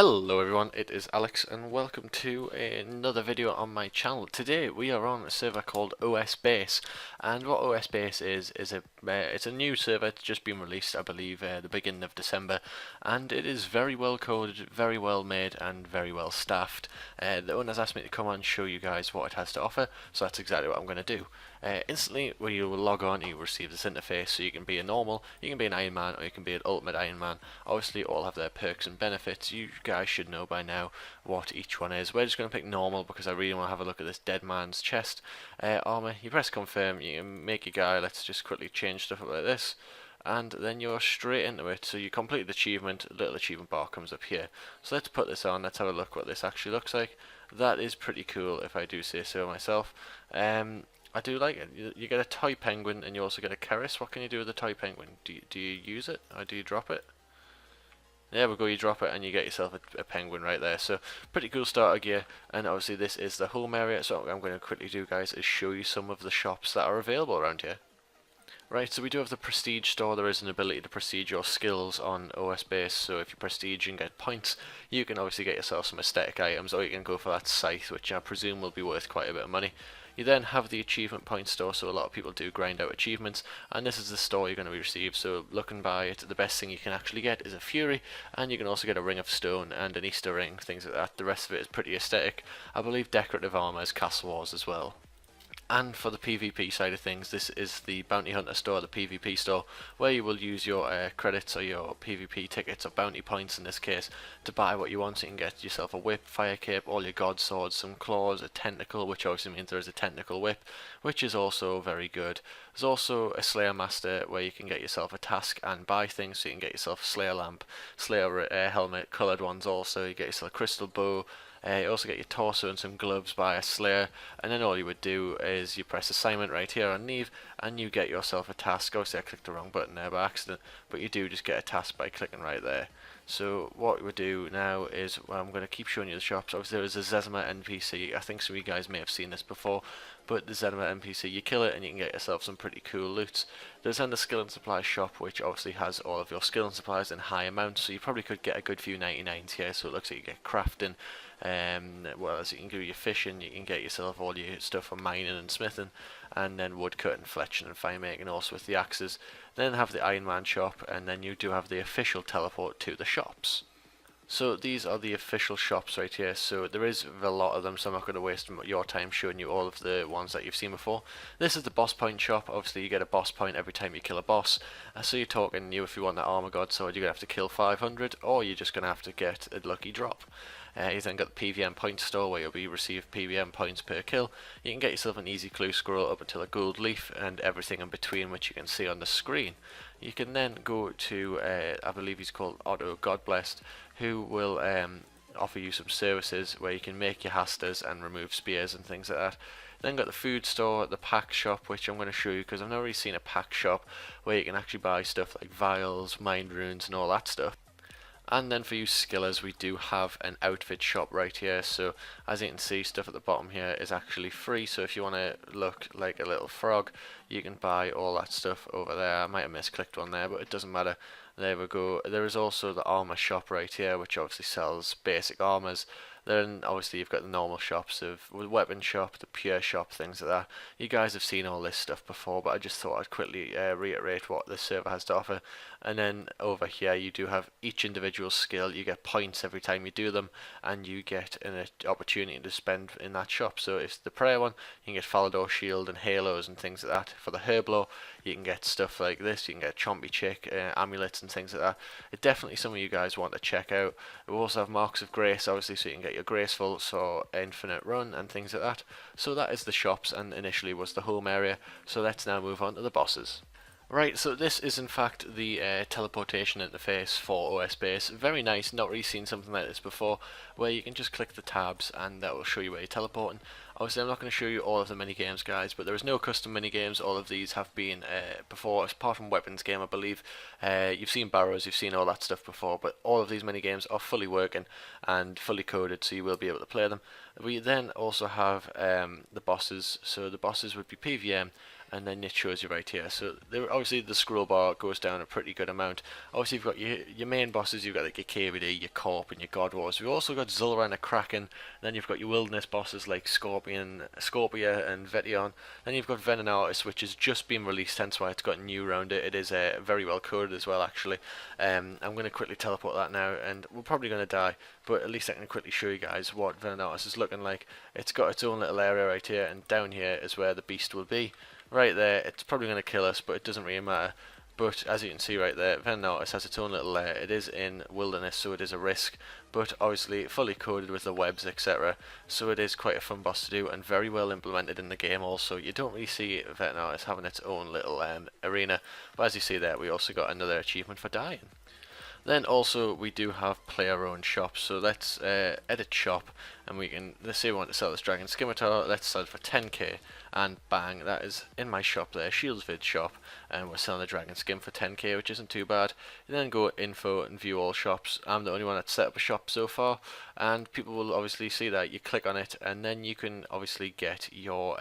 Hello everyone, it is Alex and welcome to another video on my channel. Today we are on a server called osbase, and what osbase is it's a new server. It's just been released, I believe, the beginning of December, and it is very well coded, very well made and very well staffed. The owner's asked me to come on and show you guys what it has to offer, so that's exactly what I'm going to do. Instantly when you will log on, you will receive this interface, so you can be a normal, you can be an Iron Man, or you can be an Ultimate Iron Man. Obviously all have their perks and benefits. You guys should know by now what each one is. We're just going to pick normal because I really want to have a look at this dead man's chest. Armor, you press confirm, you can make your guy. Let's just quickly change stuff up like this, and then you're straight into it. So you complete the achievement, a little achievement bar comes up here. So let's put this on, let's have a look what this actually looks like. That is pretty cool, if I do say so myself. I do like it. You get a toy penguin and you also get a Keris. What can you do with the toy penguin? Do you use it or do you drop it? There we go, you drop it and you get yourself a penguin right there. So pretty cool starter gear, and obviously this is the home area. So what I'm going to quickly do, guys, is show you some of the shops that are available around here. Right, so we do have the prestige store. There is an ability to prestige your skills on osbase, so if you prestige and get points, you can obviously get yourself some aesthetic items, or you can go for that scythe, which I presume will be worth quite a bit of money. You then have the achievement point store, so a lot of people do grind out achievements, and this is the store you're going to receive. So looking by it, the best thing you can actually get is a Fury, and you can also get a Ring of Stone and an Easter ring, things like that. The rest of it is pretty aesthetic. I believe decorative armor is Castle Wars as well. And for the PvP side of things, this is the Bounty Hunter store, the PvP store, where you will use your credits or your PvP tickets or bounty points in this case to buy what you want. So you can get yourself a whip, fire cape, all your god swords, some claws, a tentacle, which obviously means there is a tentacle whip, which is also very good. There's also a Slayer Master where you can get yourself a task and buy things, so you can get yourself a Slayer lamp, Slayer helmet, coloured ones also, you get yourself a crystal bow. You also get your torso and some gloves by a Slayer, and then all you would do is you press assignment right here on Neve and you get yourself a task. Obviously I clicked the wrong button there by accident, but you do just get a task by clicking right there. So what we do now is, well, I'm going to keep showing you the shops. Obviously there is a Zezima NPC. I think some of you guys may have seen this before, but the Zezima NPC, you kill it and you can get yourself some pretty cool loots. There's then the skill and supply shop, which obviously has all of your skill and supplies in high amounts, so you probably could get a good few 99s here. So it looks like you get crafting, well, as you can do your fishing, you can get yourself all your stuff for mining and smithing, and then woodcutting, fletching and fire making also with the axes. Then have the Iron Man shop, and then you do have the official teleport to the shops. So these are the official shops right here. So there is a lot of them, so I'm not going to waste your time showing you all of the ones that you've seen before. This is the boss point shop. Obviously you get a boss point every time you kill a boss. So you're talking, if you want that armor god sword, you're going to have to kill 500, or you're just going to have to get a lucky drop. You then got the PVM point store where you'll receive PVM points per kill. You can get yourself an easy clue scroll up until a gold leaf and everything in between, which you can see on the screen. You can then go to, I believe he's called Otto Godblessed, who will offer you some services where you can make your hastas and remove spears and things like that. Then got the food store, the pack shop, which I'm going to show you because I've never really seen a pack shop where you can actually buy stuff like vials, mind runes and all that stuff. And then for you skillers, we do have an outfit shop right here. So as you can see, stuff at the bottom here is actually free. So if you want to look like a little frog, you can buy all that stuff over there. I might have misclicked one there, but it doesn't matter. There we go. There is also the armor shop right here, which obviously sells basic armors. Then obviously you've got the normal shops of the weapon shop, the pure shop, things like that. You guys have seen all this stuff before, but I just thought I'd quickly reiterate what this server has to offer. And then over here you do have each individual skill. You get points every time you do them, and you get an opportunity to spend in that shop. So if the prayer one, you can get Falador shield and halos and things like that. For the Herblo, you can get stuff like this. You can get Chompy Chick, amulets and things like that. It's definitely some of you guys want to check out. We also have Marks of Grace, obviously, so you can get your graceful, so infinite run and things like that. So that is the shops, and initially was the home area. So let's now move on to the bosses. Right, so this is in fact the teleportation interface for osbase. Very nice, not really seen something like this before, where you can just click the tabs and that will show you where you're teleporting. Obviously I'm not going to show you all of the minigames, guys, but there is no custom minigames. All of these have been before, apart from weapons game I believe. You've seen barrows, you've seen all that stuff before, but all of these minigames are fully working and fully coded, so you will be able to play them. We then also have the bosses, so the bosses would be PVM, and then it shows you right here. So there, obviously the scroll bar goes down a pretty good amount. Obviously you've got your main bosses, you've got like your KVD, your Corp and your God Wars. We've also got Zulrah and a Kraken, and then you've got your wilderness bosses like Scorpia and Vetion. Then you've got Venenatis, which has just been released, hence why it's got new around it. It is very well coded as well actually. I'm going to quickly teleport that now, and we're probably going to die, but at least I can quickly show you guys what Venenatis is looking like. It's got its own little area right here, and down here is where the beast will be. Right there, it's probably going to kill us, but it doesn't really matter. But as you can see right there, Venenatis has its own little lair. It is in wilderness, so it is a risk, but obviously fully coded with the webs, etc. So it is quite a fun boss to do, and very well implemented in the game also. You don't really see Venenatis having its own little arena, but as you see there, we also got another achievement for dying. Then also we do have player owned shops, so let's edit shop, and we can, let's say we want to sell this dragon scimitar, let's sell it for 10k, and bang, that is in my shop there, Shieldsvid shop, and we're selling the dragon skim for 10k, which isn't too bad. You then go info and view all shops. I'm the only one that's set up a shop so far, and people will obviously see that. You click on it, and then you can obviously get your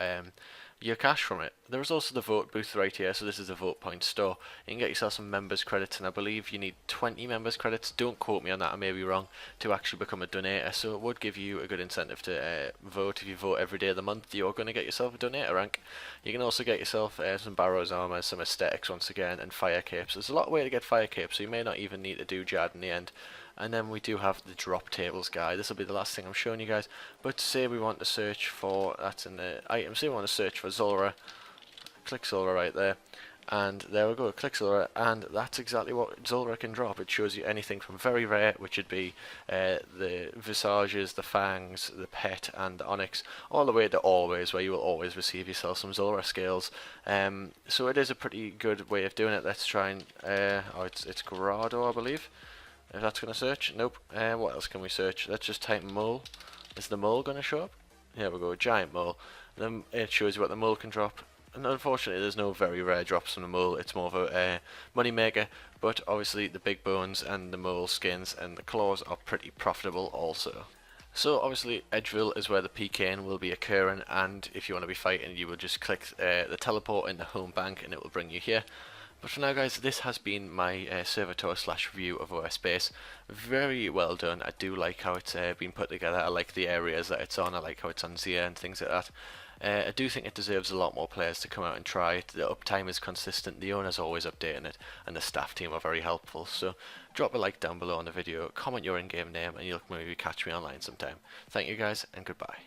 cash from it. There is also the vote booth right here, so this is the vote point store. You can get yourself some members credits, and I believe you need 20 members credits, don't quote me on that, I may be wrong, to actually become a donator, so it would give you a good incentive to vote. If you vote every day of the month, you're going to get yourself a donator rank. You can also get yourself some Barrows armor, some aesthetics once again, and fire capes. There's a lot of way to get fire capes, so you may not even need to do Jad in the end. And then we do have the drop tables guide. This will be the last thing I'm showing you guys. But say we want to search for, that's in the item, say we want to search for Zulrah. Click Zulrah right there. And there we go, click Zulrah, and that's exactly what Zulrah can drop. It shows you anything from very rare, which would be the Visages, the Fangs, the Pet, and the Onyx, all the way to Always, where you will always receive yourself some Zulrah scales. So it is a pretty good way of doing it. Let's try and, oh, it's Grado, I believe. If that's going to search, nope. What else can we search? Let's just type mole. Is the mole going to show up? Here we go, giant mole. Then it shows you what the mole can drop. And unfortunately, there's no very rare drops from the mole. It's more of a money maker. But obviously, the big bones and the mole skins and the claws are pretty profitable also. So obviously, Edgeville is where the PKing will be occurring. And if you want to be fighting, you will just click the teleport in the home bank, and it will bring you here. But for now guys, this has been my server tour / review of rsps. Very well done. I do like how it's been put together. I like the areas that it's on. I like how it's on Zia and things like that. I do think it deserves a lot more players to come out and try it. The uptime is consistent, the owner's always updating it, and the staff team are very helpful. So drop a like down below on the video, comment your in-game name, and you'll maybe catch me online sometime. Thank you guys, and goodbye.